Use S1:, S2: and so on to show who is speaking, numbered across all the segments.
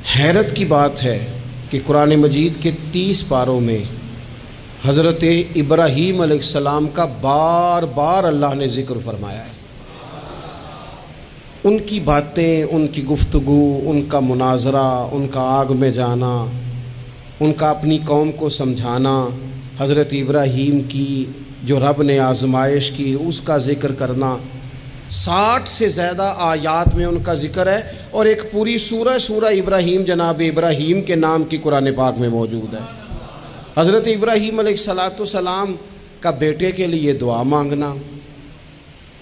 S1: حیرت کی بات ہے کہ قرآن مجید کے 30 پاروں میں حضرت ابراہیم علیہ السلام کا بار بار اللہ نے ذکر فرمایا ہے۔ ان کی باتیں، ان کی گفتگو، ان کا مناظرہ، ان کا آگ میں جانا، ان کا اپنی قوم کو سمجھانا، حضرت ابراہیم کی جو رب نے آزمائش کی اس کا ذکر کرنا، 60 سے زیادہ آیات میں ان کا ذکر ہے، اور ایک پوری سورہ ابراہیم جناب ابراہیم کے نام کی قرآن پاک میں موجود ہے۔ حضرت ابراہیم علیہ السلام کا بیٹے کے لیے دعا مانگنا،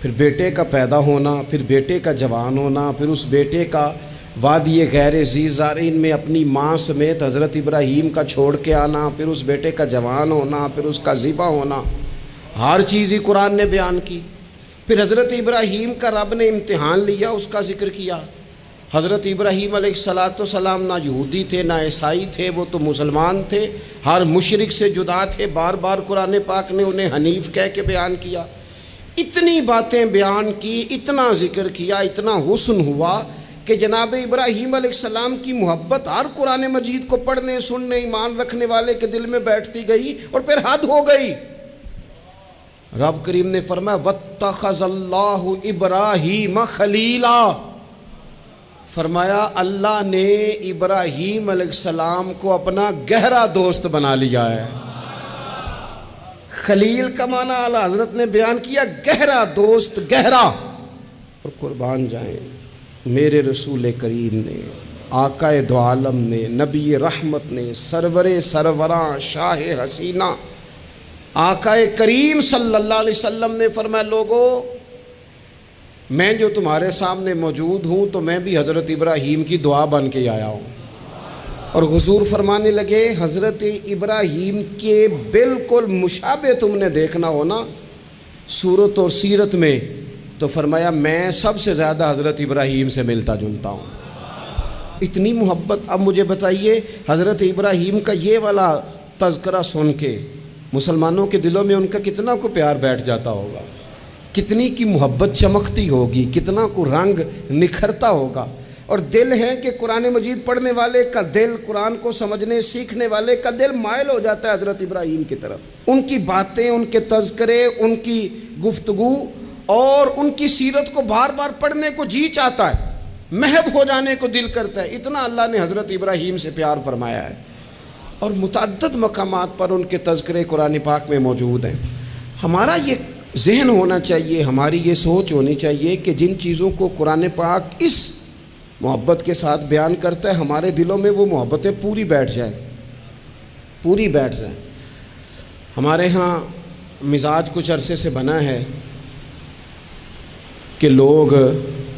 S1: پھر بیٹے کا پیدا ہونا، پھر بیٹے کا جوان ہونا، پھر اس بیٹے کا وادی غیر ذی زارعین میں اپنی ماں سمیت حضرت ابراہیم کا چھوڑ کے آنا، پھر اس بیٹے کا جوان ہونا، پھر اس کا ذبح ہونا، ہر چیز ہی قرآن نے بیان کی۔ پھر حضرت ابراہیم کا رب نے امتحان لیا، اس کا ذکر کیا۔ حضرت ابراہیم علیہ السلام نہ یہودی تھے نہ عیسائی تھے، وہ تو مسلمان تھے، ہر مشرک سے جدا تھے۔ بار بار قرآن پاک نے انہیں حنیف کہہ کے بیان کیا۔ اتنی باتیں بیان کی، اتنا ذکر کیا، اتنا حسن ہوا کہ جناب ابراہیم علیہ السلام کی محبت ہر قرآن مجید کو پڑھنے سننے ایمان رکھنے والے کے دل میں بیٹھتی گئی، اور پھر حد ہو گئی۔ رب کریم نے فرمایا وَاتَّخَذَ اللَّهُ إِبْرَاهِيمَ خَلِيلًا، فرمایا اللہ نے ابراہیم علیہ السلام کو اپنا گہرا دوست بنا لیا ہے۔ خلیل کا معنی اعلیٰ حضرت نے بیان کیا، گہرا دوست، گہرا۔ اور قربان جائیں میرے رسول کریم نے، آقا دو عالم نے، نبی رحمت نے، سرور سروراں، شاہ حسینہ آقا کریم صلی اللہ علیہ وسلم نے فرمایا لوگو، میں جو تمہارے سامنے موجود ہوں تو میں بھی حضرت ابراہیم کی دعا بن کے آیا ہوں۔ اور حضور فرمانے لگے حضرت ابراہیم کے بالکل مشابہ تم نے دیکھنا ہونا صورت اور سیرت میں، تو فرمایا میں سب سے زیادہ حضرت ابراہیم سے ملتا جلتا ہوں۔ اتنی محبت۔ اب مجھے بتائیے حضرت ابراہیم کا یہ والا تذکرہ سن کے مسلمانوں کے دلوں میں ان کا کتنا کو پیار بیٹھ جاتا ہوگا، کتنی کی محبت چمکتی ہوگی، کتنا کو رنگ نکھرتا ہوگا۔ اور دل ہے کہ قرآن مجید پڑھنے والے کا دل، قرآن کو سمجھنے سیکھنے والے کا دل مائل ہو جاتا ہے حضرت ابراہیم کی طرف۔ ان کی باتیں، ان کے تذکرے، ان کی گفتگو اور ان کی سیرت کو بار بار پڑھنے کو جی چاہتا ہے، محو ہو جانے کو دل کرتا ہے۔ اتنا اللہ نے حضرت ابراہیم سے پیار فرمایا ہے، اور متعدد مقامات پر ان کے تذکرے قرآن پاک میں موجود ہیں۔ ہمارا یہ ذہن ہونا چاہیے، ہماری یہ سوچ ہونی چاہیے کہ جن چیزوں کو قرآن پاک اس محبت کے ساتھ بیان کرتا ہے، ہمارے دلوں میں وہ محبتیں پوری بیٹھ جائیں، پوری بیٹھ جائیں۔ ہمارے ہاں مزاج کچھ عرصے سے بنا ہے کہ لوگ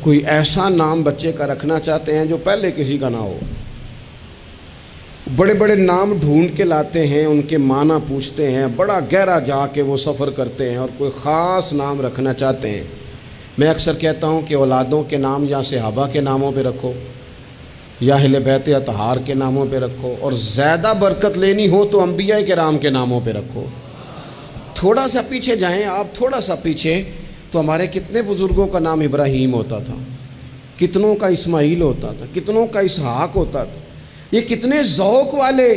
S1: کوئی ایسا نام بچے کا رکھنا چاہتے ہیں جو پہلے کسی کا نہ ہو، بڑے بڑے نام ڈھونڈ کے لاتے ہیں، ان کے معنی پوچھتے ہیں، بڑا گہرا جا کے وہ سفر کرتے ہیں اور کوئی خاص نام رکھنا چاہتے ہیں۔ میں اکثر کہتا ہوں کہ اولادوں کے نام یا صحابہ کے ناموں پہ رکھو یا اہل بیت اطہار کے ناموں پہ رکھو، اور زیادہ برکت لینی ہو تو انبیاء کرام کے ناموں پہ رکھو۔ تھوڑا سا پیچھے جائیں آپ، تھوڑا سا پیچھے، تو ہمارے کتنے بزرگوں کا نام ابراہیم ہوتا تھا، کتنوں کا اسماعیل ہوتا تھا، کتنوں کا اسحاق ہوتا تھا۔ یہ کتنے ذوق والے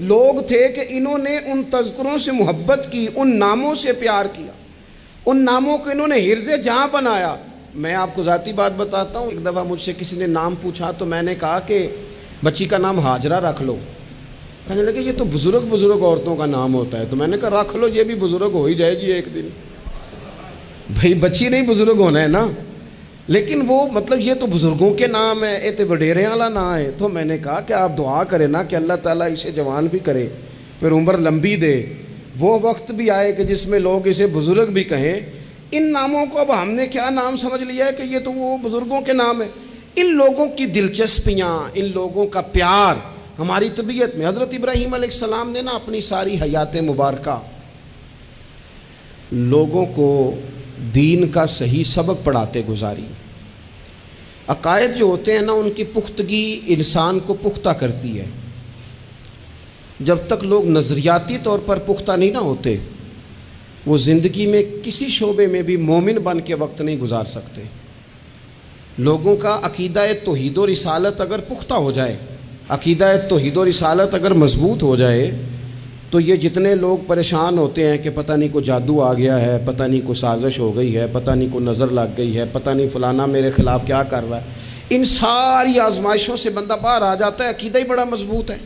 S1: لوگ تھے کہ انہوں نے ان تذکروں سے محبت کی، ان ناموں سے پیار کیا، ان ناموں کو انہوں نے حرز جاں بنایا۔ میں آپ کو ذاتی بات بتاتا ہوں، ایک دفعہ مجھ سے کسی نے نام پوچھا تو میں نے کہا کہ بچی کا نام ہاجرہ رکھ لو۔ کہنے لگے یہ تو بزرگ عورتوں کا نام ہوتا ہے، تو میں نے کہا رکھ لو، یہ بھی بزرگ ہو ہی جائے گی ایک دن۔ بھائی بچی نہیں بزرگ ہونا ہے نا، لیکن وہ مطلب یہ تو بزرگوں کے نام ہے، یہ تو وڈیرے والا نام ہے۔ تو میں نے کہا کہ آپ دعا کریں نا کہ اللہ تعالیٰ اسے جوان بھی کرے، پھر عمر لمبی دے، وہ وقت بھی آئے کہ جس میں لوگ اسے بزرگ بھی کہیں۔ ان ناموں کو اب ہم نے کیا نام سمجھ لیا ہے کہ یہ تو وہ بزرگوں کے نام ہیں۔ ان لوگوں کی دلچسپیاں، ان لوگوں کا پیار ہماری طبیعت میں۔ حضرت ابراہیم علیہ السلام نے نا اپنی ساری حیات مبارکہ لوگوں کو دین کا صحیح سبق پڑھاتے گزاری۔ عقائد جو ہوتے ہیں نا، ان کی پختگی انسان کو پختہ کرتی ہے۔ جب تک لوگ نظریاتی طور پر پختہ نہیں نہ ہوتے، وہ زندگی میں کسی شعبے میں بھی مومن بن کے وقت نہیں گزار سکتے۔ لوگوں کا عقیدہ توحید و رسالت اگر پختہ ہو جائے عقیدہ توحید و رسالت اگر مضبوط ہو جائے تو یہ جتنے لوگ پریشان ہوتے ہیں کہ پتہ نہیں کوئی جادو آ گیا ہے، پتہ نہیں کوئی سازش ہو گئی ہے، پتہ نہیں کوئی نظر لگ گئی ہے، پتہ نہیں فلانا میرے خلاف کیا کر رہا ہے، ان ساری آزمائشوں سے بندہ باہر آ جاتا ہے، عقیدہ ہی بڑا مضبوط ہے۔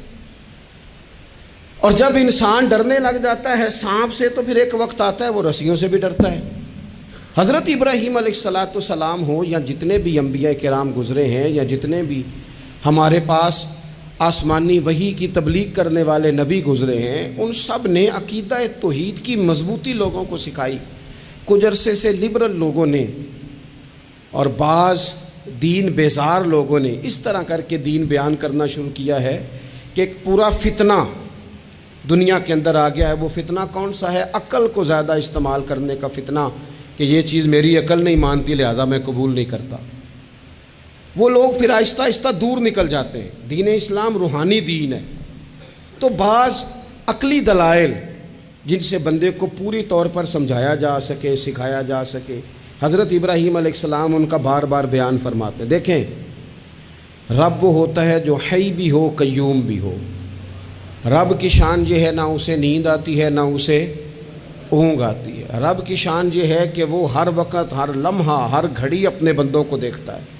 S1: اور جب انسان ڈرنے لگ جاتا ہے سانپ سے تو پھر ایک وقت آتا ہے وہ رسیوں سے بھی ڈرتا ہے۔ حضرت ابراہیم علیہ السلام ہوں یا جتنے بھی انبیاء کرام گزرے ہیں یا جتنے بھی ہمارے پاس آسمانی وحی کی تبلیغ کرنے والے نبی گزرے ہیں، ان سب نے عقیدہ توحید کی مضبوطی لوگوں کو سکھائی۔ کچھ عرصے سے لبرل لوگوں نے اور بعض دین بیزار لوگوں نے اس طرح کر کے دین بیان کرنا شروع کیا ہے کہ ایک پورا فتنہ دنیا کے اندر آ گیا ہے۔ وہ فتنہ کون سا ہے؟ عقل کو زیادہ استعمال کرنے کا فتنہ، کہ یہ چیز میری عقل نہیں مانتی لہذا میں قبول نہیں کرتا۔ وہ لوگ پھر آہستہ آہستہ دور نکل جاتے ہیں۔ دین اسلام روحانی دین ہے، تو بعض عقلی دلائل جن سے بندے کو پوری طور پر سمجھایا جا سکے، سکھایا جا سکے، حضرت ابراہیم علیہ السلام ان کا بار بار بیان فرماتے ہیں۔ دیکھیں، رب وہ ہوتا ہے جو حی بھی ہو قیوم بھی ہو۔ رب کی شان یہ ہے نہ اسے نیند آتی ہے نہ اسے اونگ آتی ہے۔ رب کی شان یہ ہے کہ وہ ہر وقت، ہر لمحہ، ہر گھڑی اپنے بندوں کو دیکھتا ہے۔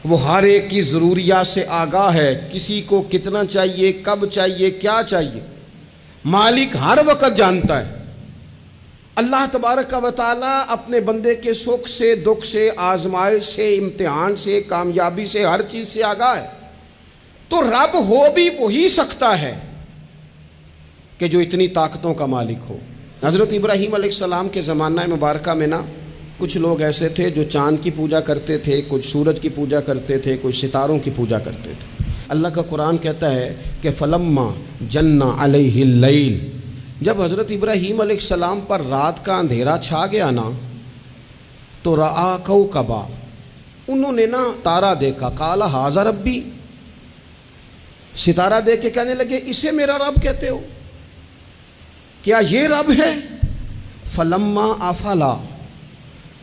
S1: وہ ہر ایک کی ضروریات سے آگاہ ہے، کسی کو کتنا چاہیے، کب چاہیے، کیا چاہیے، مالک ہر وقت جانتا ہے۔ اللہ تبارک و تعالیٰ اپنے بندے کے سکھ سے، دکھ سے، آزمائش سے، امتحان سے، کامیابی سے، ہر چیز سے آگاہ ہے۔ تو رب ہو بھی وہی سکتا ہے کہ جو اتنی طاقتوں کا مالک ہو۔ حضرت ابراہیم علیہ السلام کے زمانہ مبارکہ میں نا کچھ لوگ ایسے تھے جو چاند کی پوجا کرتے تھے، کچھ سورج کی پوجا کرتے تھے، کچھ ستاروں کی پوجا کرتے تھے۔ اللہ کا قرآن کہتا ہے کہ فلما جن علیہ اللیل، جب حضرت ابراہیم علیہ السلام پر رات کا اندھیرا چھا گیا نا تو رآ کوکبا، انہوں نے نا تارا دیکھا، قال ھذا ربی، ستارہ دیکھ کے کہنے لگے اسے میرا رب کہتے ہو، کیا یہ رب ہے؟ فلما افلا،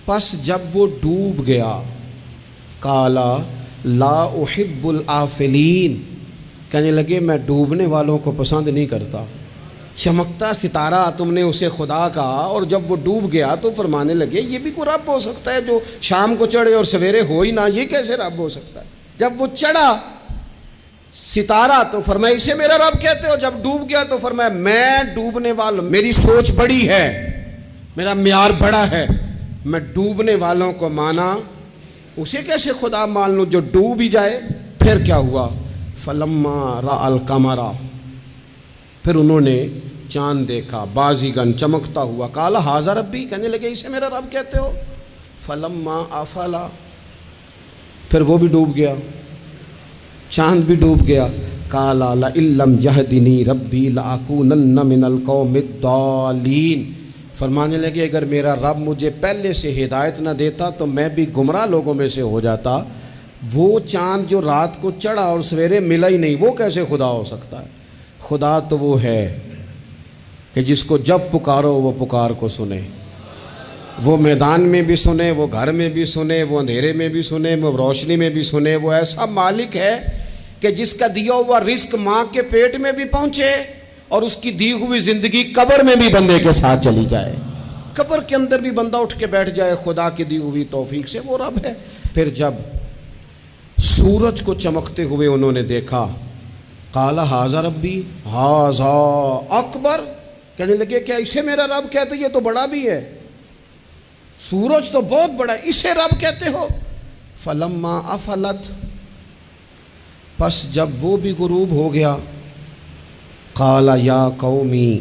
S1: پس جب وہ ڈوب گیا، قالا لا احب الآفلین، کہنے لگے میں ڈوبنے والوں کو پسند نہیں کرتا۔ چمکتا ستارہ تم نے اسے خدا کہا، اور جب وہ ڈوب گیا تو فرمانے لگے یہ بھی کوئی رب ہو سکتا ہے جو شام کو چڑھے اور سویرے ہو ہی نہ، یہ کیسے رب ہو سکتا ہے؟ جب وہ چڑھا ستارہ تو فرمایا اسے میرا رب کہتے ہو، جب ڈوب گیا تو فرمایا میں ڈوبنے والا، میری سوچ بڑی ہے، میرا معیار بڑا ہے، میں ڈوبنے والوں کو مانا، اسے کیسے خدا مان لوں جو ڈوب ہی جائے؟ پھر کیا ہوا؟ فلما رأى القمر، پھر انہوں نے چاند دیکھا، بازیگن چمکتا ہوا، قال ھذا ربی، کہنے لگے اسے میرا رب کہتے ہو۔ فلما افلا، پھر وہ بھی ڈوب گیا، چاند بھی ڈوب گیا، قال لئن لم یہدنی ربی لأکونن من القوم الضالین، فرمانے لگے اگر میرا رب مجھے پہلے سے ہدایت نہ دیتا تو میں بھی گمراہ لوگوں میں سے ہو جاتا۔ وہ چاند جو رات کو چڑھا اور سویرے ملا ہی نہیں، وہ کیسے خدا ہو سکتا ہے؟ خدا تو وہ ہے کہ جس کو جب پکارو وہ پکار کو سنے، وہ میدان میں بھی سنے، وہ گھر میں بھی سنے، وہ اندھیرے میں بھی سنے، وہ روشنی میں بھی سنے۔ وہ ایسا مالک ہے کہ جس کا دیا ہوا رزق ماں کے پیٹ میں بھی پہنچے اور اس کی دی ہوئی زندگی قبر میں بھی بندے کے ساتھ چلی جائے، قبر کے اندر بھی بندہ اٹھ کے بیٹھ جائے خدا کی دی ہوئی توفیق سے، وہ رب ہے۔ پھر جب سورج کو چمکتے ہوئے انہوں نے دیکھا، قال ھذا ربی ھذا اکبر، کہنے لگے کیا اسے میرا رب کہتے؟ یہ تو بڑا بھی ہے، سورج تو بہت بڑا ہے، اسے رب کہتے ہو؟ فلما افلت، پس جب وہ بھی غروب ہو گیا، قال یا قومی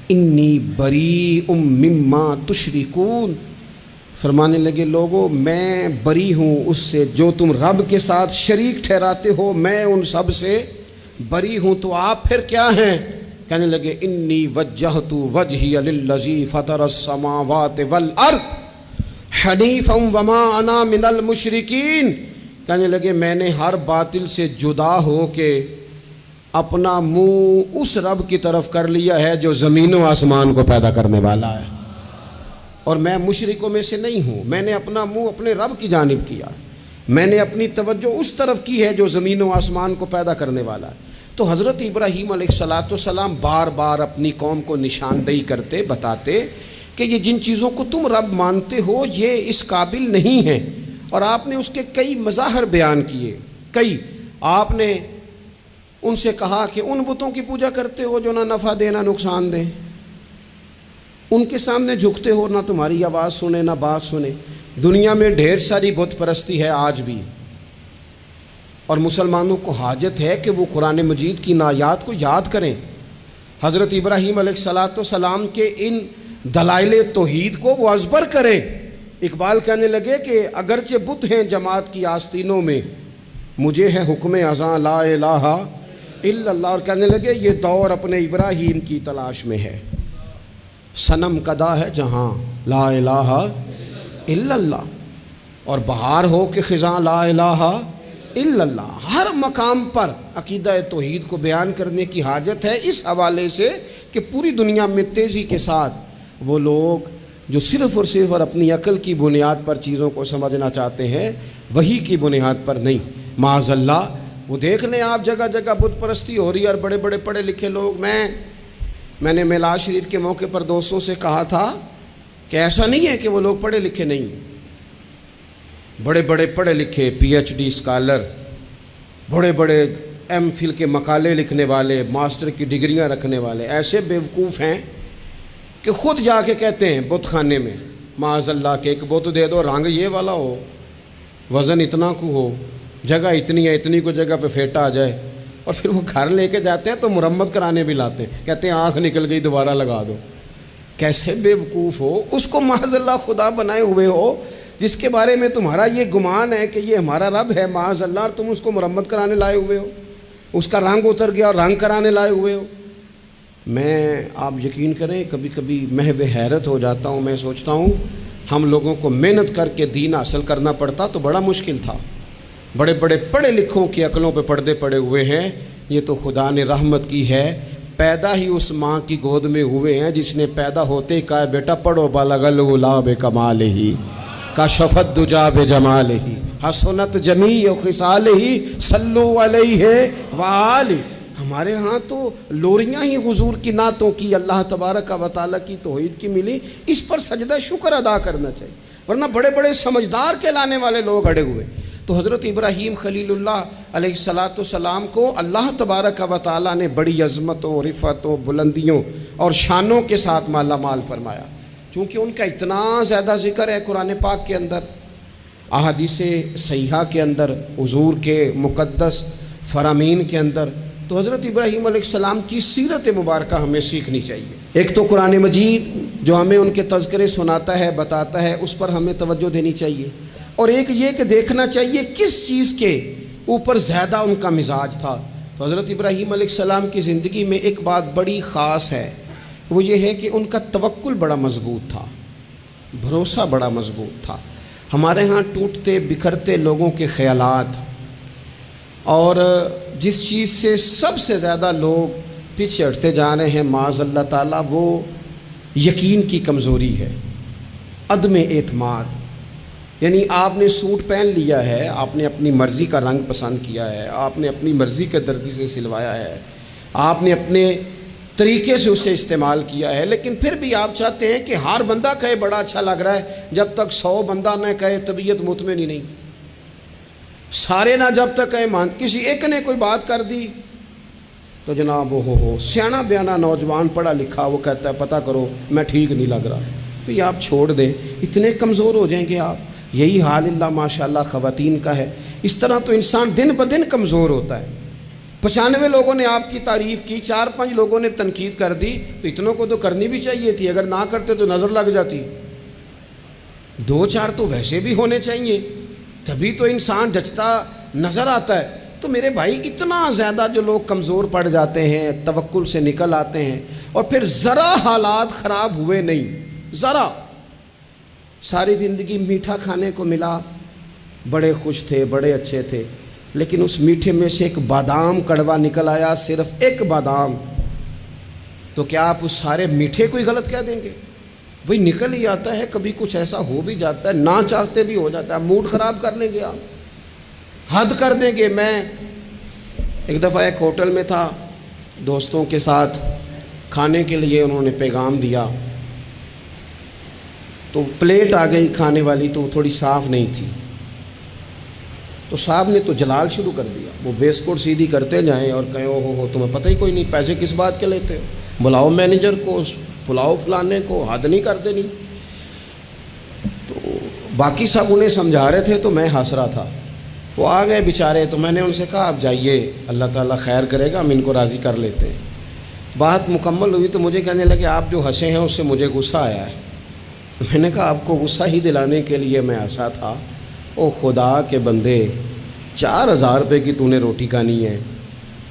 S1: انی بریء مما تشرکون، فرمانے لگے لوگو میں بری ہوں اس سے جو تم رب کے ساتھ شریک ٹھہراتے ہو، میں ان سب سے بری ہوں۔ تو آپ پھر کیا ہیں؟ کہنے لگے انی وجہت وجہی للذی فطر السماوات والارض حنیفا وما انا من المشرکین، کہنے لگے میں نے ہر باطل سے جدا ہو کے اپنا منہ اس رب کی طرف کر لیا ہے جو زمین و آسمان کو پیدا کرنے والا ہے، اور میں مشرکوں میں سے نہیں ہوں، میں نے اپنا منہ اپنے رب کی جانب کیا۔ میں نے اپنی توجہ اس طرف کی ہے جو زمین و آسمان کو پیدا کرنے والا ہے۔ تو حضرت ابراہیم علیہ السلام بار بار اپنی قوم کو نشاندہی کرتے، بتاتے کہ یہ جن چیزوں کو تم رب مانتے ہو یہ اس قابل نہیں ہیں، اور آپ نے اس کے کئی مظاہر بیان کیے۔ کئی آپ نے ان سے کہا کہ ان بتوں کی پوجا کرتے ہو جو نہ نفع دے نہ نقصان دیں، ان کے سامنے جھکتے ہو، نہ تمہاری آواز سنے نہ بات سنے۔ دنیا میں ڈھیر ساری بت پرستی ہے آج بھی، اور مسلمانوں کو حاجت ہے کہ وہ قرآن مجید کی آیات کو یاد کریں، حضرت ابراہیم علیہ السلام کے ان دلائل توحید کو وہ ازبر کریں۔ اقبال کہنے لگے کہ اگرچہ بت ہیں جماعت کی آستینوں میں، مجھے ہے حکم اذاں لا الہ الا اللہ، اور کہنے لگے یہ دور اپنے ابراہیم کی تلاش میں ہے، صنم کدا ہے جہاں لا الہ الا اللہ، اور بہار ہو کہ خزاں لا الہ الا اللہ۔ ہر مقام پر عقیدہ توحید کو بیان کرنے کی حاجت ہے، اس حوالے سے کہ پوری دنیا میں تیزی کے ساتھ وہ لوگ جو صرف اور صرف اور اپنی عقل کی بنیاد پر چیزوں کو سمجھنا چاہتے ہیں، وہی کی بنیاد پر نہیں، معاذ اللہ۔ وہ دیکھ لیں آپ، جگہ جگہ بت پرستی ہو رہی ہے، اور بڑے بڑے پڑھے لکھے لوگ، میں نے میلاد شریف کے موقع پر دوستوں سے کہا تھا کہ ایسا نہیں ہے کہ وہ لوگ پڑھے لکھے نہیں، بڑے بڑے پڑھے لکھے پی ایچ ڈی اسکالر، بڑے بڑے ایم فل کے مقالے لکھنے والے، ماسٹر کی ڈگریاں رکھنے والے ایسے بیوقوف ہیں کہ خود جا کے کہتے ہیں بت خانے میں معاذ اللہ کہ ایک بت دے دو، رنگ یہ والا ہو، وزن اتنا کو ہو، جگہ اتنی ہے، اتنی کو جگہ پہ پھیٹا آ جائے، اور پھر وہ گھر لے کے جاتے ہیں تو مرمت کرانے بھی لاتے ہیں، کہتے ہیں آنکھ نکل گئی دوبارہ لگا دو۔ کیسے بیوقوف ہو، اس کو معاذ اللہ خدا بنائے ہوئے ہو، جس کے بارے میں تمہارا یہ گمان ہے کہ یہ ہمارا رب ہے معاذ اللہ، اور تم اس کو مرمت کرانے لائے ہوئے ہو، اس کا رنگ اتر گیا اور رنگ کرانے لائے ہوئے ہو۔ میں آپ یقین کریں کبھی کبھی محو حیرت ہو جاتا ہوں، میں سوچتا ہوں ہم لوگوں کو محنت کر کے دین حاصل کرنا پڑتا تو بڑا مشکل تھا۔ بڑے بڑے پڑھے لکھوں کی عقلوں پہ پردے پڑے ہوئے ہیں، یہ تو خدا نے رحمت کی ہے، پیدا ہی اس ماں کی گود میں ہوئے ہیں جس نے پیدا ہوتے ہی کہا بیٹا پڑھو بالغ الغلام بکمالہ کشفت دجا بجمالہ حسنت جمیع خصالہ صلو علیہ وآلہ۔ ہمارے ہاں تو لوریاں ہی حضور کی نعتوں کی، اللہ تبارک و تعالیٰ کی توحید کی ملی، اس پر سجدہ شکر ادا کرنا چاہیے، ورنہ بڑے بڑے سمجھدار کہلانے والے لوگ اڑے ہوئے۔ تو حضرت ابراہیم خلیل اللہ علیہ السلام کو اللہ تبارک و تعالیٰ نے بڑی عظمتوں، رفعتوں، بلندیوں اور شانوں کے ساتھ مالا مال فرمایا، چونکہ ان کا اتنا زیادہ ذکر ہے قرآن پاک کے اندر، احادیث صحیحہ کے اندر، حضور کے مقدس فرامین کے اندر۔ تو حضرت ابراہیم علیہ السلام کی سیرت مبارکہ ہمیں سیکھنی چاہیے۔ ایک تو قرآن مجید جو ہمیں ان کے تذکرے سناتا ہے، بتاتا ہے، اس پر ہمیں توجہ دینی چاہیے، اور ایک یہ کہ دیکھنا چاہیے کس چیز کے اوپر زیادہ ان کا مزاج تھا۔ تو حضرت ابراہیم علیہ السلام کی زندگی میں ایک بات بڑی خاص ہے، وہ یہ ہے کہ ان کا توکل بڑا مضبوط تھا، بھروسہ بڑا مضبوط تھا۔ ہمارے ہاں ٹوٹتے بکھرتے لوگوں کے خیالات، اور جس چیز سے سب سے زیادہ لوگ پیچھے ہٹتے جا رہے ہیں معاذ اللہ تعالیٰ، وہ یقین کی کمزوری ہے، عدم اعتماد۔ یعنی آپ نے سوٹ پہن لیا ہے، آپ نے اپنی مرضی کا رنگ پسند کیا ہے، آپ نے اپنی مرضی کے درزی سے سلوایا ہے، آپ نے اپنے طریقے سے اسے استعمال کیا ہے، لیکن پھر بھی آپ چاہتے ہیں کہ ہر بندہ کہے بڑا اچھا لگ رہا ہے، جب تک 100 بندہ نہ کہے طبیعت مطمئن ہی نہیں، سارے نہ جب تک کہے مان، کسی ایک نے کوئی بات کر دی تو جناب ہو سیانا بیانا نوجوان پڑھا لکھا وہ کہتا ہے پتہ کرو میں ٹھیک نہیں لگ رہا، تو یہ آپ چھوڑ دیں، اتنے کمزور ہو جائیں گے آپ۔ یہی حال اللہ ماشاءاللہ خواتین کا ہے، اس طرح تو انسان دن بدن کمزور ہوتا ہے۔ 95 لوگوں نے آپ کی تعریف کی، 4-5 لوگوں نے تنقید کر دی، تو اتنوں کو تو کرنی بھی چاہیے تھی، اگر نہ کرتے تو نظر لگ جاتی، 2-4 تو ویسے بھی ہونے چاہیے، تبھی تو انسان جچتا نظر آتا ہے۔ تو میرے بھائی اتنا زیادہ جو لوگ کمزور پڑ جاتے ہیں، توکل سے نکل آتے ہیں، اور پھر ذرا حالات خراب ہوئے نہیں، ذرا، ساری زندگی میٹھا کھانے کو ملا، بڑے خوش تھے، بڑے اچھے تھے، لیکن اس میٹھے میں سے ایک بادام کڑوا نکل آیا، صرف ایک بادام، تو کیا آپ اس سارے میٹھے کو ہی غلط کہہ دیں گے؟ بھئی نکل ہی آتا ہے، کبھی کچھ ایسا ہو بھی جاتا ہے، نہ چاہتے بھی ہو جاتا ہے، موڈ خراب کر لیں گے آپ، حد کر دیں گے. میں ایک دفعہ ایک ہوٹل میں تھا دوستوں کے ساتھ, کھانے کے لیے انہوں نے پیغام دیا, تو پلیٹ آ گئی کھانے والی, تو وہ تھوڑی صاف نہیں تھی. تو صاحب نے تو جلال شروع کر دیا, وہ ویسٹ کوٹ سیدھی کرتے جائیں اور کہیں او ہو تمہیں پتہ ہی کوئی نہیں, پیسے کس بات کے لیتے ہو, بلاؤ مینیجر کو, بلاؤ فلانے کو, حد نہیں کر دینی. تو باقی سب انہیں سمجھا رہے تھے تو میں ہنس رہا تھا. وہ آ گئے بیچارے, تو میں نے ان سے کہا آپ جائیے, اللہ تعالیٰ خیر کرے گا, ہم ان کو راضی کر لیتے ہیں. بات مکمل ہوئی تو مجھے کہنے لگے آپ جو ہنسے ہیں اس سے مجھے غصہ آیا ہے. میں نے کہا آپ کو غصہ ہی دلانے کے لیے میں ہنسا تھا. او خدا کے بندے, 4000 روپے کی تو نے روٹی کھانی ہے,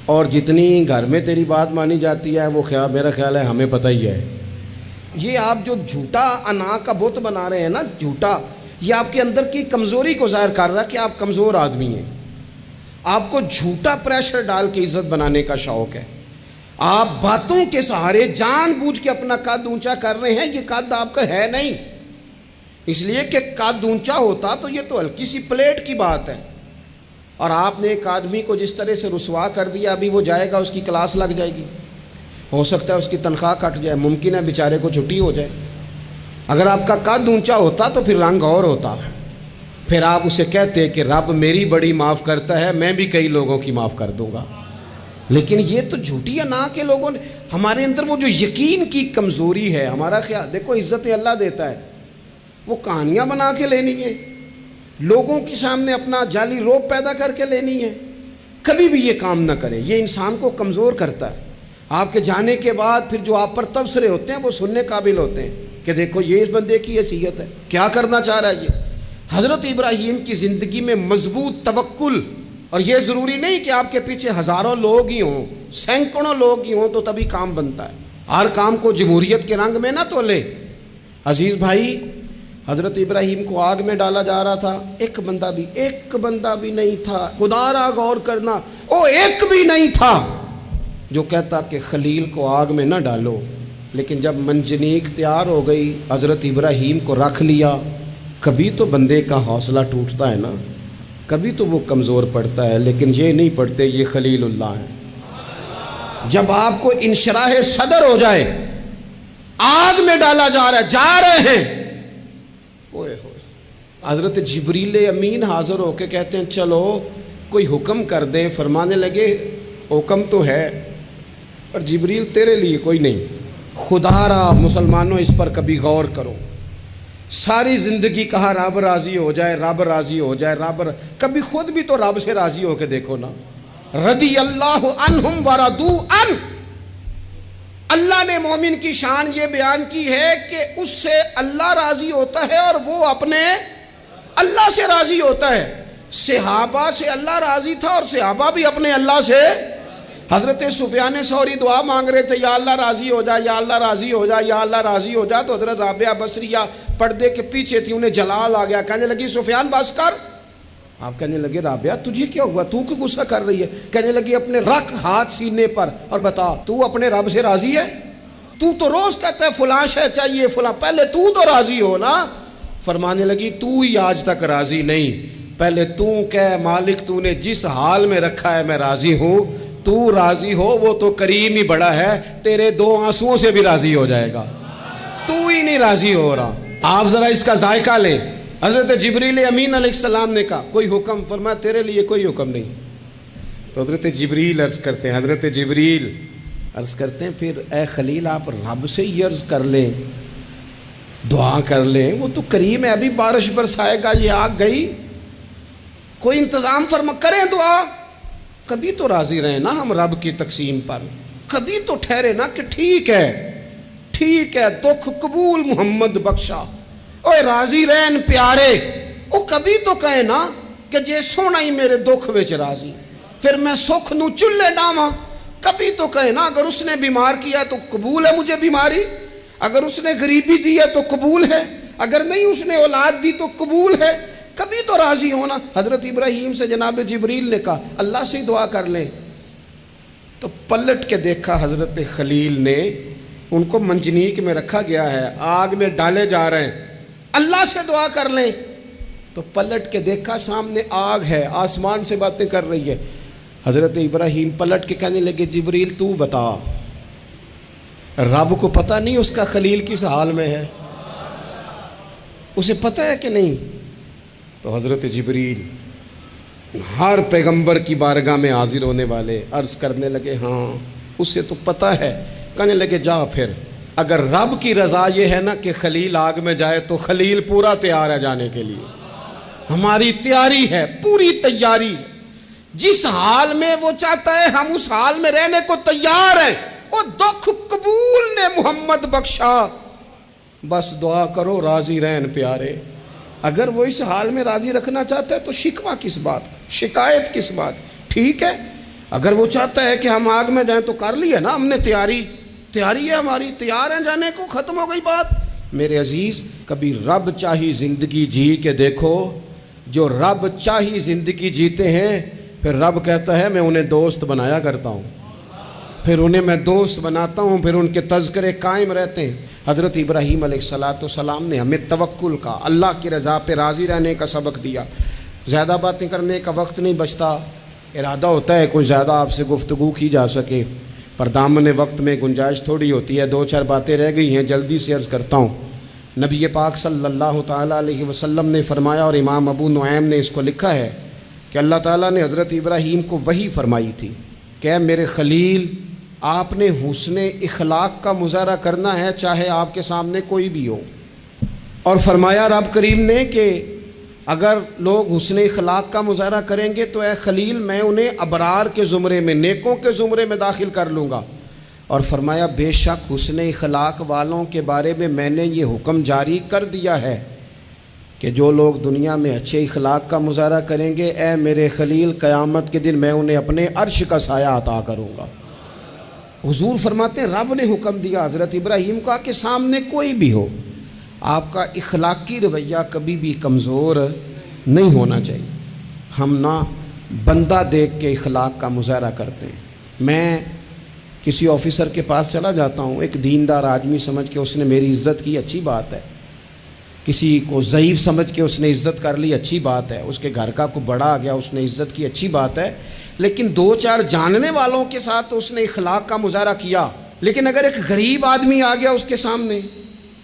S1: اور جتنی گھر میں تیری بات مانی جاتی ہے وہ میرا خیال ہے ہمیں پتہ ہی ہے. یہ آپ جو جھوٹا انا کا بت بنا رہے ہیں نا, جھوٹا, یہ آپ کے اندر کی کمزوری کو ظاہر کر رہا ہے کہ آپ کمزور آدمی ہیں. آپ کو جھوٹا پریشر ڈال کے عزت بنانے کا شوق ہے. آپ باتوں کے سہارے جان بوجھ کے اپنا قد اونچا کر رہے ہیں. یہ قد آپ کا ہے نہیں, اس لیے کہ قد اونچا ہوتا تو یہ تو ہلکی سی پلیٹ کی بات ہے. اور آپ نے ایک آدمی کو جس طرح سے رسوا کر دیا, ابھی وہ جائے گا اس کی کلاس لگ جائے گی, ہو سکتا ہے اس کی تنخواہ کٹ جائے, ممکن ہے بیچارے کو چھٹی ہو جائے. اگر آپ کا قد اونچا ہوتا تو پھر رنگ اور ہوتا, پھر آپ اسے کہتے کہ رب میری بڑی معاف کرتا ہے, میں بھی کئی لوگوں کی معاف کر دوں گا. لیکن یہ تو جھوٹی انا کے لوگوں نے, ہمارے اندر وہ جو یقین کی کمزوری ہے, ہمارا خیال دیکھو عزت اللہ دیتا ہے, وہ کہانیاں بنا کے لینی ہے, لوگوں کے سامنے اپنا جعلی روپ پیدا کر کے لینی ہے. کبھی بھی یہ کام نہ کریں, یہ انسان کو کمزور کرتا ہے. آپ کے جانے کے بعد پھر جو آپ پر تبصرے ہوتے ہیں وہ سننے قابل ہوتے ہیں کہ دیکھو یہ اس بندے کی حیثیت ہے, کیا کرنا چاہ رہا ہے یہ. حضرت ابراہیم کی زندگی میں مضبوط توکل, اور یہ ضروری نہیں کہ آپ کے پیچھے ہزاروں لوگ ہی ہوں, سینکڑوں لوگ ہی ہوں تو تبھی کام بنتا ہے. ہر کام کو جمہوریت کے رنگ میں نہ تولے. عزیز بھائی, حضرت ابراہیم کو آگ میں ڈالا جا رہا تھا, ایک بندہ بھی نہیں تھا. خدا را غور کرنا, او ایک بھی نہیں تھا جو کہتا کہ خلیل کو آگ میں نہ ڈالو. لیکن جب منجنیق تیار ہو گئی, حضرت ابراہیم کو رکھ لیا. کبھی تو بندے کا حوصلہ ٹوٹتا ہے نا, کبھی تو وہ کمزور پڑتا ہے, لیکن یہ نہیں پڑتے یہ خلیل اللہ ہے. جب آپ کو انشراح صدر ہو جائے, آگ میں ڈالا جا رہا ہے, جا رہے ہیں, اوئے ہوئے, حضرت جبریل امین حاضر ہو کے کہتے ہیں چلو کوئی حکم کر دیں. فرمانے لگے حکم تو ہے, اور جبریل تیرے لیے کوئی نہیں. خدا را مسلمانوں اس پر کبھی غور کرو. ساری زندگی کہا رب راضی ہو جائے, رب راضی ہو جائے, کبھی خود بھی تو رب سے راضی ہو کے دیکھو نا. رضی اللہ عنہم ورضوا عنہ. اللہ نے مومن کی شان یہ بیان کی ہے کہ اس سے اللہ راضی ہوتا ہے اور وہ اپنے اللہ سے راضی ہوتا ہے. صحابہ سے اللہ راضی تھا اور صحابہ بھی اپنے اللہ سے. حضرت سفیان ثوری دعا مانگ رہے تھے, یا اللہ راضی ہو جا, یا اللہ راضی ہو جا, یا اللہ راضی ہو جا. تو حضرت رابعہ بصریہ پردے کے پیچھے تھی, انہیں جلال آ گیا, کہنے لگی سفیان بس کر. آپ کہنے لگے رابعہ تجھے کیا ہوا, تو کیوں غصہ کر رہی ہے. کہنے لگی اپنے رکھ ہاتھ سینے پر اور بتا تو اپنے رب سے راضی ہے. تو روز کہتا ہے فلاں شے چاہیے فلاں, پہلے تو راضی ہو نا. فرمانے لگی تو ہی آج تک راضی نہیں, پہلے تو کہہ مالک تو نے جس حال میں رکھا ہے میں راضی ہوں. تو راضی ہو, وہ تو کریم ہی بڑا ہے, تیرے 2 آنسوؤں سے بھی راضی ہو جائے گا. تو ہی نہیں راضی ہو رہا. آپ ذرا اس کا ذائقہ لیں. حضرت جبریل امین علیہ السلام نے کہا کوئی حکم, فرمایا تیرے لیے کوئی حکم نہیں. تو حضرت جبریل عرض کرتے ہیں, حضرت جبریل عرض کرتے ہیں پھر اے خلیل آپ رب سے ہی عرض کر لیں, دعا کر لیں, وہ تو کریم ہے, ابھی بارش برسائے گا, یہ آگ گئی, کوئی انتظام فرما کریں دعا. کبھی تو راضی رہیں نا ہم رب کی تقسیم پر, کبھی تو ٹھہرے نا کہ ٹھیک ہے دکھ قبول محمد بخشا, اوے راضی رہن پیارے. او کبھی تو کہے نا کہ جے سونا ہی میرے دکھ وچ راضی, پھر میں سکھ نو چلے ڈاواں. کبھی تو کہے نا اگر اس نے بیمار کیا تو قبول ہے مجھے بیماری, اگر اس نے غریبی دی ہے تو قبول ہے, اگر نہیں اس نے اولاد دی تو قبول ہے. کبھی تو راضی ہونا. حضرت ابراہیم سے جناب جبریل نے کہا اللہ سے دعا کر لیں. تو پلٹ کے دیکھا حضرت خلیل نے, ان کو منجنیق میں رکھا گیا ہے, آگ میں ڈالے جا رہے ہیں, اللہ سے دعا کر لیں. تو پلٹ کے دیکھا سامنے آگ ہے، آسمان سے باتیں کر رہی ہے۔ حضرت ابراہیم پلٹ کے کہنے لگے جبریل تو بتا، رب کو پتہ نہیں اس کا خلیل کس حال میں ہے؟ اسے پتہ ہے کہ نہیں؟ تو حضرت جبریل ہر پیغمبر کی بارگاہ میں حاضر ہونے والے عرض کرنے لگے ہاں اسے تو پتہ ہے۔ کہنے لگے جا پھر، اگر رب کی رضا یہ ہے نا کہ خلیل آگ میں جائے تو خلیل پورا تیار ہے جانے کے لیے، ہماری تیاری ہے، پوری تیاری ہے، جس حال میں وہ چاہتا ہے ہم اس حال میں رہنے کو تیار ہیں۔ اور دکھ قبول نے محمد بخشا، بس دعا کرو راضی رہن پیارے۔ اگر وہ اس حال میں راضی رکھنا چاہتا ہے تو شکوہ کس بات، شکایت کس بات؟ ٹھیک ہے، اگر وہ چاہتا ہے کہ ہم آگ میں جائیں تو کر لی ہے نا ہم نے تیاری ہے ہماری، تیار ہیں جانے کو، ختم ہو گئی بات۔ میرے عزیز کبھی رب چاہی زندگی جی کے دیکھو، جو رب چاہی زندگی جیتے ہیں پھر رب کہتا ہے میں انہیں دوست بنایا کرتا ہوں، پھر انہیں میں دوست بناتا ہوں، پھر ان کے تذکرے قائم رہتے ہیں۔ حضرت ابراہیم علیہ السلام نے ہمیں توکل کا، اللہ کی رضا پہ راضی رہنے کا سبق دیا۔ زیادہ باتیں کرنے کا وقت نہیں بچتا، ارادہ ہوتا ہے کوئی زیادہ آپ سے گفتگو کی جا سکے، پر دامن وقت میں گنجائش تھوڑی ہوتی ہے۔ 2-4 باتیں رہ گئی ہیں، جلدی سے عرض کرتا ہوں۔ نبی پاک صلی اللہ تعالیٰ علیہ وسلم نے فرمایا، اور امام ابو نعیم نے اس کو لکھا ہے کہ اللہ تعالیٰ نے حضرت ابراہیم کو وحی فرمائی تھی کہ اے میرے خلیل، آپ نے حسن اخلاق کا مظاہرہ کرنا ہے چاہے آپ کے سامنے کوئی بھی ہو۔ اور فرمایا رب کریم نے کہ اگر لوگ حسن اخلاق کا مظاہرہ کریں گے تو اے خلیل میں انہیں ابرار کے زمرے میں، نیکوں کے زمرے میں داخل کر لوں گا۔ اور فرمایا بے شک حسن اخلاق والوں کے بارے میں نے یہ حکم جاری کر دیا ہے کہ جو لوگ دنیا میں اچھے اخلاق کا مظاہرہ کریں گے اے میرے خلیل قیامت کے دن میں انہیں اپنے عرش کا سایہ عطا کروں گا۔ حضور فرماتے ہیں رب نے حکم دیا حضرت ابراہیم کا کہ سامنے کوئی بھی ہو آپ کا اخلاقی رویہ کبھی بھی کمزور نہیں ہونا چاہیے۔ ہم نہ بندہ دیکھ کے اخلاق کا مظاہرہ کرتے ہیں۔ میں کسی آفیسر کے پاس چلا جاتا ہوں، ایک دیندار آدمی سمجھ کے اس نے میری عزت کی، اچھی بات ہے۔ کسی کو ضعیف سمجھ کے اس نے عزت کر لی، اچھی بات ہے۔ اس کے گھر کا کوئی بڑا آ گیا، اس نے عزت کی، اچھی بات ہے۔ لیکن 2-4 جاننے والوں کے ساتھ اس نے اخلاق کا مظاہرہ کیا۔ لیکن اگر ایک غریب آدمی آ گیا اس کے سامنے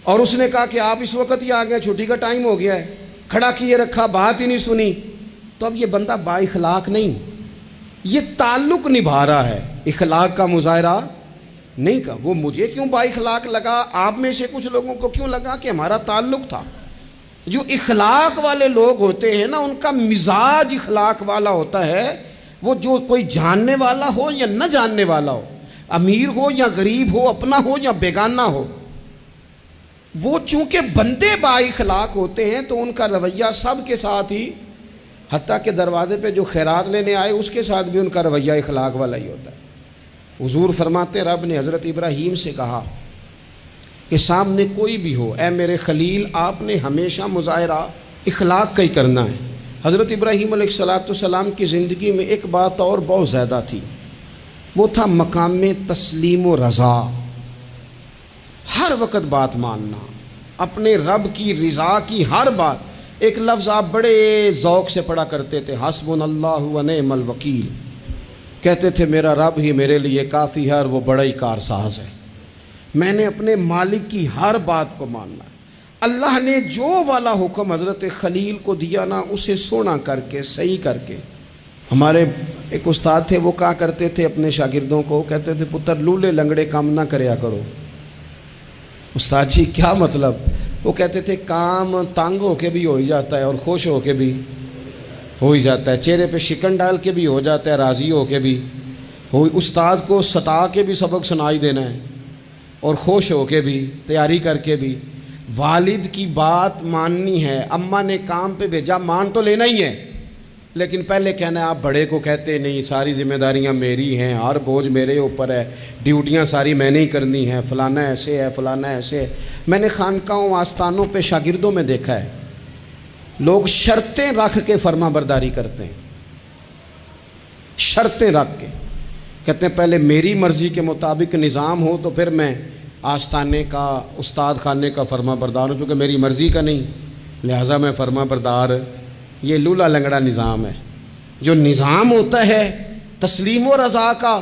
S1: اور اس نے کہا کہ آپ اس وقت ہی آ گئے، چھٹی کا ٹائم ہو گیا ہے، کھڑا کیے رکھا، بات ہی نہیں سنی، تو اب یہ بندہ با اخلاق نہیں، یہ تعلق نبھا رہا ہے، اخلاق کا مظاہرہ نہیں کا۔ وہ مجھے کیوں با اخلاق لگا، آپ میں سے کچھ لوگوں کو کیوں لگا کہ ہمارا تعلق تھا۔ جو اخلاق والے لوگ ہوتے ہیں نا ان کا مزاج اخلاق والا ہوتا ہے۔ وہ جو کوئی جاننے والا ہو یا نہ جاننے والا ہو، امیر ہو یا غریب ہو، اپنا ہو یا بیگانہ ہو، وہ چونکہ بندے با اخلاق ہوتے ہیں تو ان کا رویہ سب کے ساتھ ہی، حتیٰ کہ دروازے پہ جو خیرات لینے آئے اس کے ساتھ بھی ان کا رویہ اخلاق والا ہی ہوتا ہے۔ حضور فرماتے رب نے حضرت ابراہیم سے کہا کہ سامنے کوئی بھی ہو اے میرے خلیل آپ نے ہمیشہ مظاہرہ اخلاق کا ہی کرنا ہے۔ حضرت ابراہیم علیہ السلام کی زندگی میں ایک بات اور بہت زیادہ تھی، وہ تھا مقام تسلیم و رضا، ہر وقت بات ماننا، اپنے رب کی رضا کی ہر بات۔ ایک لفظ آپ بڑے ذوق سے پڑھا کرتے تھے، حسبنا اللہ و نعم الوکیل، کہتے تھے میرا رب ہی میرے لیے کافی ہے اور وہ بڑا ہی کارساز ہے۔ میں نے اپنے مالک کی ہر بات کو ماننا ہے۔ اللہ نے جو والا حکم حضرت خلیل کو دیا نا اسے سونا کر کے صحیح کر کے۔ ہمارے ایک استاد تھے، وہ کہا کرتے تھے اپنے شاگردوں کو، کہتے تھے پتر لولے لنگڑے کام نہ کریا کرو۔ استاد جی کیا مطلب؟ وہ کہتے تھے کام تانگ ہو کے بھی ہو ہی جاتا ہے اور خوش ہو کے بھی ہو ہی جاتا ہے، چہرے پہ شکن ڈال کے بھی ہو جاتا ہے، راضی ہو کے بھی ہو۔ استاد کو ستا کے بھی سبق سنائی دینا ہے اور خوش ہو کے بھی، تیاری کر کے بھی۔ والد کی بات ماننی ہے، اماں نے کام پہ بھیجا مان تو لینا ہی ہے، لیکن پہلے کہنا ہے آپ بڑے کو کہتے نہیں، ساری ذمہ داریاں میری ہیں، ہر بوجھ میرے اوپر ہے، ڈیوٹیاں ساری میں نے ہی کرنی ہیں، فلانا ایسے ہے، فلانا ایسے ہے۔ میں نے خانقاہوں آستانوں پہ شاگردوں میں دیکھا ہے لوگ شرطیں رکھ کے فرما برداری کرتے ہیں، شرطیں رکھ کے کہتے ہیں پہلے میری مرضی کے مطابق نظام ہو تو پھر میں آستانے کا، استاد خانے کا فرما بردار ہوں، کیونکہ میری مرضی کا نہیں، لہٰذا میں فرما بردار یہ لولا لنگڑا نظام ہے۔ جو نظام ہوتا ہے تسلیم و رضا کا،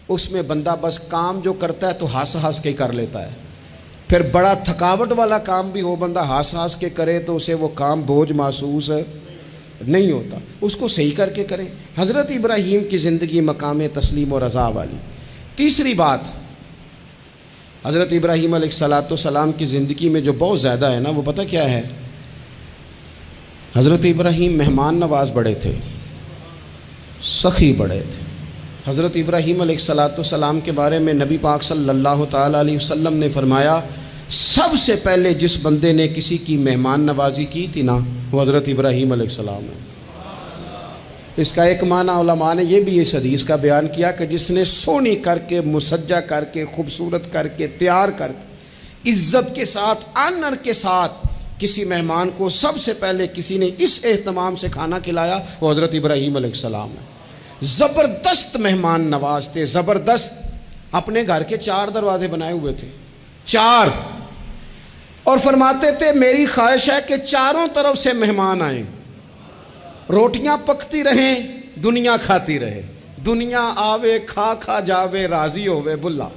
S1: اس میں بندہ بس کام جو کرتا ہے تو ہنس ہنس کے کر لیتا ہے، پھر بڑا تھکاوٹ والا کام بھی ہو بندہ ہنس ہنس کے کرے تو اسے وہ کام بوجھ محسوس نہیں ہوتا، اس کو صحیح کر کے کریں۔ حضرت ابراہیم کی زندگی مقام تسلیم و رضا والی۔ تیسری بات، حضرت ابراہیم علیہ السلام کی زندگی میں جو بہت زیادہ ہے نا، وہ پتہ کیا ہے؟ حضرت ابراہیم مہمان نواز بڑے تھے، سخی بڑے تھے۔ حضرت ابراہیم علیہ السلام کے بارے میں نبی پاک صلی اللہ تعالیٰ علیہ وسلم نے فرمایا، سب سے پہلے جس بندے نے کسی کی مہمان نوازی کی تھی نا، وہ حضرت ابراہیم علیہ السلام ہے۔ اس کا ایک معنی علماء نے یہ بھی اس حدیث کا بیان کیا کہ جس نے سونی کر کے، مسجہ کر کے، خوبصورت کر کے، تیار کر کے، عزت کے ساتھ، آنر کے ساتھ کسی مہمان کو سب سے پہلے کسی نے اس اہتمام سے کھانا کھلایا، وہ حضرت ابراہیم علیہ السلام ہے۔ زبردست مہمان نواز تھے، زبردست۔ اپنے گھر کے 4 دروازے بنائے ہوئے تھے، 4، اور فرماتے تھے میری خواہش ہے کہ چاروں طرف سے مہمان آئیں، روٹیاں پکتی رہیں، دنیا کھاتی رہے، دنیا آوے کھا کھا جاوے، راضی ہوئے بلا،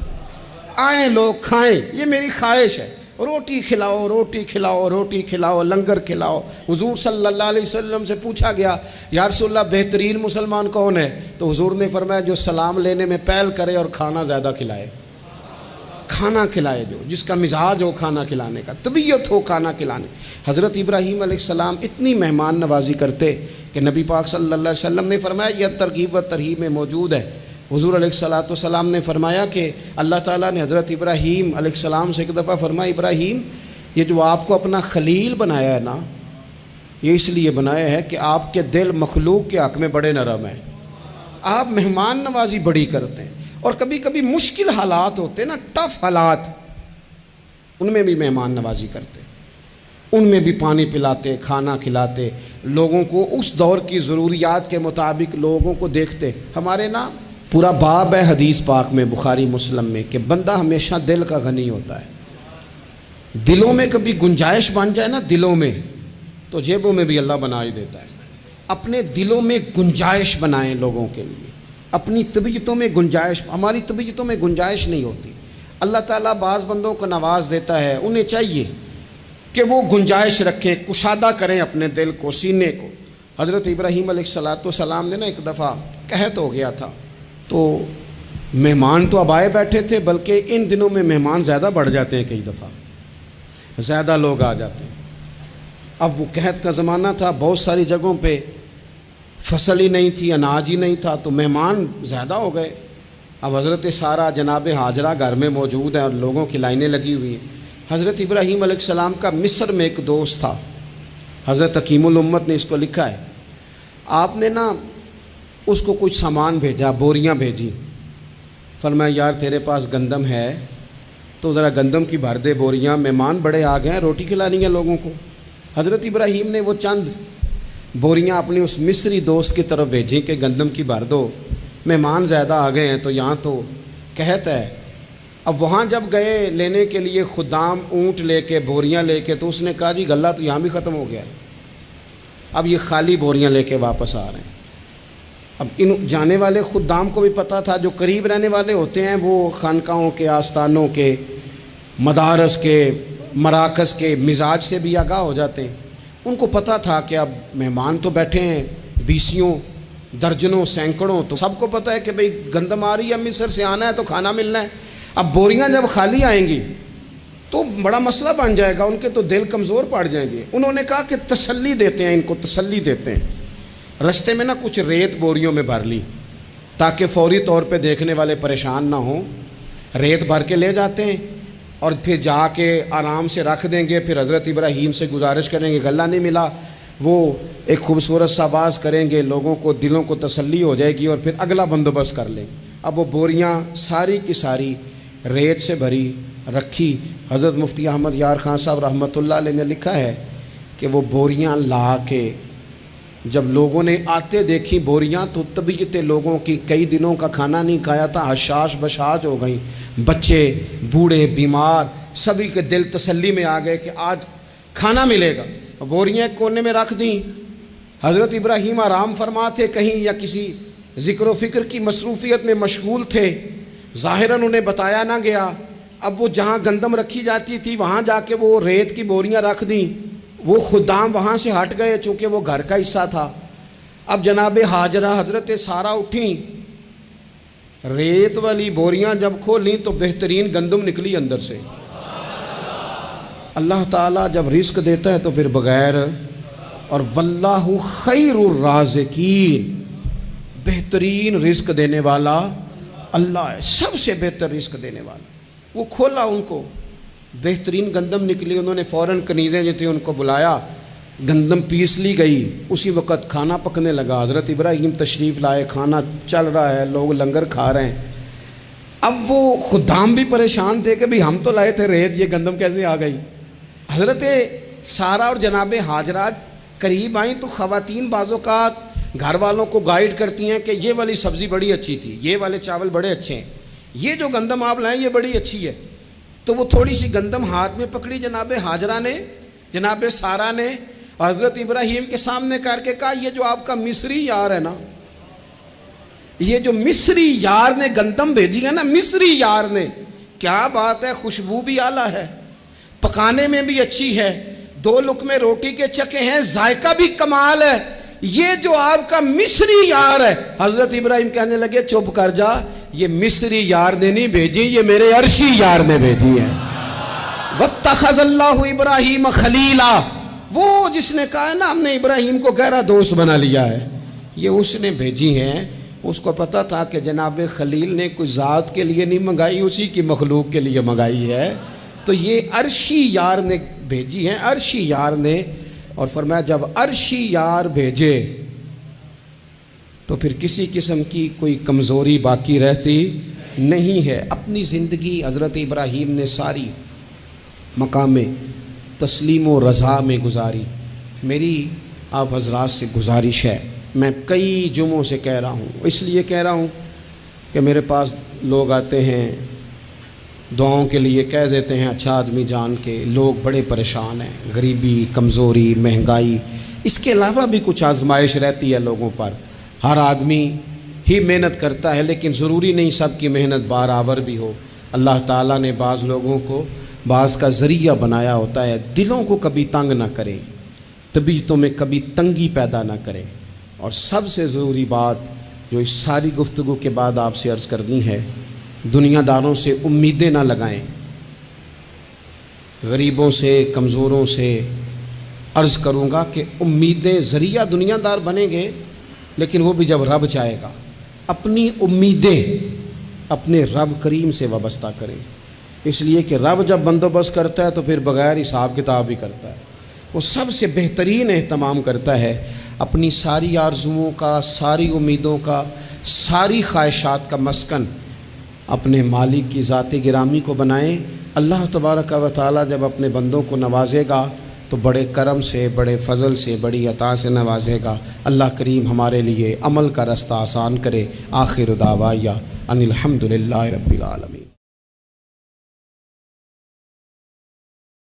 S1: آئیں لوگ کھائیں، یہ میری خواہش ہے۔ روٹی کھلاؤ، روٹی کھلاؤ، روٹی کھلاؤ، لنگر کھلاؤ۔ حضور صلی اللہ علیہ وسلم سے پوچھا گیا یا رسول اللہ بہترین مسلمان کون ہے؟ تو حضور نے فرمایا جو سلام لینے میں پہل کرے اور کھانا زیادہ کھلائے، کھانا کھلائے، جو جس کا مزاج ہو کھانا کھلانے کا، طبیعت ہو کھانا کھلانے۔ حضرت ابراہیم علیہ السلام اتنی مہمان نوازی کرتے کہ نبی پاک صلی اللہ علیہ وسلم نے فرمایا یہ ترغیب و ترہیب میں موجود ہے۔ حضور علیہ السلام نے فرمایا کہ اللہ تعالیٰ نے حضرت ابراہیم علیہ السلام سے ایک دفعہ فرمایا، ابراہیم یہ جو آپ کو اپنا خلیل بنایا ہے نا، یہ اس لیے بنایا ہے کہ آپ کے دل مخلوق کے حق میں بڑے نرم ہیں، آپ مہمان نوازی بڑی کرتے ہیں، اور کبھی کبھی مشکل حالات ہوتے ہیں نا، ٹف حالات، ان میں بھی مہمان نوازی کرتے، ان میں بھی پانی پلاتے، کھانا کھلاتے، لوگوں کو اس دور کی ضروریات کے مطابق لوگوں کو دیکھتے۔ ہمارے نا پورا باب ہے حدیث پاک میں، بخاری مسلم میں، کہ بندہ ہمیشہ دل کا غنی ہوتا ہے۔ دلوں میں کبھی گنجائش بن جائے نا، دلوں میں، تو جیبوں میں بھی اللہ بنا ہی دیتا ہے۔ اپنے دلوں میں گنجائش بنائیں لوگوں کے لیے، اپنی طبیعتوں میں گنجائش۔ ہماری طبیعتوں میں گنجائش نہیں ہوتی، اللہ تعالیٰ بعض بندوں کو نواز دیتا ہے، انہیں چاہیے کہ وہ گنجائش رکھیں، کشادہ کریں اپنے دل کو، سینے کو۔ حضرت ابراہیم علیہ السلام نے نا ایک دفعہ قحط ہو گیا تھا، تو مہمان تو اب آئے بیٹھے تھے، بلکہ ان دنوں میں مہمان زیادہ بڑھ جاتے ہیں، کئی دفعہ زیادہ لوگ آ جاتے ہیں۔ اب وہ قحط کا زمانہ تھا، بہت ساری جگہوں پہ فصل ہی نہیں تھی، اناج ہی نہیں تھا، تو مہمان زیادہ ہو گئے۔ اب حضرت سارہ جناب ہاجرہ گھر میں موجود ہیں اور لوگوں کی لائنیں لگی ہوئی ہیں۔ حضرت ابراہیم علیہ السلام کا مصر میں ایک دوست تھا، حضرت حکیم الامت نے اس کو لکھا ہے، آپ نے نا اس کو کچھ سامان بھیجا، بوریاں بھیجی، فرمایا یار تیرے پاس گندم ہے تو ذرا گندم کی بھر دے بوریاں، مہمان بڑے آ گئے ہیں، روٹی کھلانی ہے لوگوں کو۔ حضرت ابراہیم نے وہ چند بوریاں اپنے اس مصری دوست کی طرف بھیجیں کہ گندم کی بھر دو، مہمان زیادہ آ گئے ہیں تو یہاں تو قحط ہے۔ اب وہاں جب گئے لینے کے لیے خدام اونٹ لے کے، بوریاں لے کے، تو اس نے کہا جی غلہ تو یہاں بھی ختم ہو گیا ہے، اب یہ خالی بوریاں لے کے واپس آ رہے ہیں۔ اب ان جانے والے خدام کو بھی پتہ تھا، جو قریب رہنے والے ہوتے ہیں وہ خانقاہوں کے، آستانوں کے، مدارس کے، مراکز کے مزاج سے بھی آگاہ ہو جاتے ہیں۔ ان کو پتہ تھا کہ اب مہمان تو بیٹھے ہیں بیسیوں، درجنوں، سینکڑوں، تو سب کو پتہ ہے کہ بھئی گندم آ رہی ہے، مصر سے آنا ہے تو کھانا ملنا ہے۔ اب بوریاں جب خالی آئیں گی تو بڑا مسئلہ بن جائے گا، ان کے تو دل کمزور پڑ جائیں گے۔ انہوں نے کہا کہ تسلی دیتے ہیں، ان کو تسلی دیتے ہیں۔ رستے میں نا کچھ ریت بوریوں میں بھر لی تاکہ فوری طور پہ دیکھنے والے پریشان نہ ہوں، ریت بھر کے لے جاتے ہیں اور پھر جا کے آرام سے رکھ دیں گے۔ پھر حضرت ابراہیم سے گزارش کریں گے، غلہ نہیں ملا، وہ ایک خوبصورت سا آواز کریں گے، لوگوں کو دلوں کو تسلی ہو جائے گی اور پھر اگلا بندوبست کر لیں۔ اب وہ بوریاں ساری کی ساری ریت سے بھری رکھی۔ حضرت مفتی احمد یار خان صاحب رحمۃ اللہ علیہ نے لکھا ہے کہ وہ بوریاں لا کے جب لوگوں نے آتے دیکھی بوریاں تو طبیعت لوگوں کی، کئی دنوں کا کھانا نہیں کھایا تھا، حشاش بشاش ہو گئیں، بچے بوڑھے بیمار سبھی کے دل تسلی میں آ گئے کہ آج کھانا ملے گا۔ بوریاں ایک کونے میں رکھ دیں، حضرت ابراہیم آرام فرما تھے کہیں یا کسی ذکر و فکر کی مصروفیت میں مشغول تھے، ظاہراً انہیں بتایا نہ گیا۔ اب وہ جہاں گندم رکھی جاتی تھی وہاں جا کے وہ ریت کی بوریاں رکھ دیں، وہ خدام وہاں سے ہٹ گئے چونکہ وہ گھر کا حصہ تھا۔ اب جناب ہاجرہ حضرت سارہ اٹھیں، ریت والی بوریاں جب کھولیں تو بہترین گندم نکلی اندر سے۔ اللہ تعالیٰ جب رزق دیتا ہے تو پھر بغیر، اور واللہ خیر الرازقین، بہترین رزق دینے والا اللہ ہے، سب سے بہتر رزق دینے والا۔ وہ کھولا ان کو، بہترین گندم نکلی، انہوں نے فوراً کنیزیں جو تھیں ان کو بلایا، گندم پیس لی گئی، اسی وقت کھانا پکنے لگا۔ حضرت ابراہیم تشریف لائے، کھانا چل رہا ہے، لوگ لنگر کھا رہے ہیں۔ اب وہ خدام بھی پریشان تھے کہ بھئی ہم تو لائے تھے ریت، یہ گندم کیسے آ گئی؟ حضرت سارہ اور جناب ہاجرہ قریب آئیں تو خواتین بعض اوقات گھر والوں کو گائیڈ کرتی ہیں کہ یہ والی سبزی بڑی اچھی تھی، یہ والے چاول بڑے اچھے ہیں، یہ جو گندم آپ لائیں یہ بڑی اچھی ہے۔ تو وہ تھوڑی سی گندم ہاتھ میں پکڑی جناب ہاجرہ نے، جناب سارہ نے، حضرت ابراہیم کے سامنے کر کے کہا یہ جو آپ کا مصری یار ہے نا، یہ جو مصری یار نے گندم بھیجی ہے نا، مصری یار نے، کیا بات ہے، خوشبو بھی اعلیٰ ہے، پکانے میں بھی اچھی ہے، 2 لقمے روٹی کے چکے ہیں، ذائقہ بھی کمال ہے، یہ جو آپ کا مصری یار ہے۔ حضرت ابراہیم کہنے لگے چپ کر جا، یہ مصری یار نے نہیں بھیجی، یہ میرے عرشی یار نے بھیجی ہے۔ وَاتَّخَذَ اللَّهُ إِبْرَاهِيمَ خَلِيلًا، وہ جس نے کہا ہے نا ہم نے ابراہیم کو گہرا دوست بنا لیا ہے، یہ اس نے بھیجی ہیں۔ اس کو پتا تھا کہ جناب خلیل نے کوئی ذات کے لیے نہیں منگائی، اسی کی مخلوق کے لیے منگائی ہے، تو یہ عرشی یار نے بھیجی ہیں، عرشی یار نے۔ اور فرمایا جب عرشی یار بھیجے تو پھر کسی قسم کی کوئی کمزوری باقی رہتی نہیں ہے۔ اپنی زندگی حضرت ابراہیم نے ساری مقام تسلیم و رضا میں گزاری۔ میری آپ حضرات سے گزارش ہے، میں کئی جمعوں سے کہہ رہا ہوں، اس لیے کہہ رہا ہوں کہ میرے پاس لوگ آتے ہیں دعاؤں کے لیے، کہہ دیتے ہیں اچھا آدمی جان کے، لوگ بڑے پریشان ہیں، غریبی، کمزوری، مہنگائی، اس کے علاوہ بھی کچھ آزمائش رہتی ہے لوگوں پر۔ ہر آدمی ہی محنت کرتا ہے لیکن ضروری نہیں سب کی محنت بارآور بھی ہو۔ اللہ تعالیٰ نے بعض لوگوں کو بعض کا ذریعہ بنایا ہوتا ہے، دلوں کو کبھی تنگ نہ کرے، طبیعتوں میں کبھی تنگی پیدا نہ کرے۔ اور سب سے ضروری بات جو اس ساری گفتگو کے بعد آپ سے عرض کرنی ہے، دنیا داروں سے امیدیں نہ لگائیں، غریبوں سے، کمزوروں سے عرض کروں گا کہ امیدیں، ذریعہ دنیا دار بنیں گے لیکن وہ بھی جب رب چاہے گا۔ اپنی امیدیں اپنے رب کریم سے وابستہ کریں، اس لیے کہ رب جب بندوبست کرتا ہے تو پھر بغیر حساب کتاب بھی کرتا ہے، وہ سب سے بہترین اہتمام کرتا ہے۔ اپنی ساری آرزوؤں کا، ساری امیدوں کا، ساری خواہشات کا مسکن اپنے مالک کی ذات گرامی کو بنائیں۔ اللہ تبارک و تعالیٰ جب اپنے بندوں کو نوازے گا تو بڑے کرم سے، بڑے فضل سے، بڑی عطا سے نوازے گا۔ اللہ کریم ہمارے لیے عمل کا رستہ آسان کرے۔ آخر دعوایا ان الحمد للہ رب العالمین۔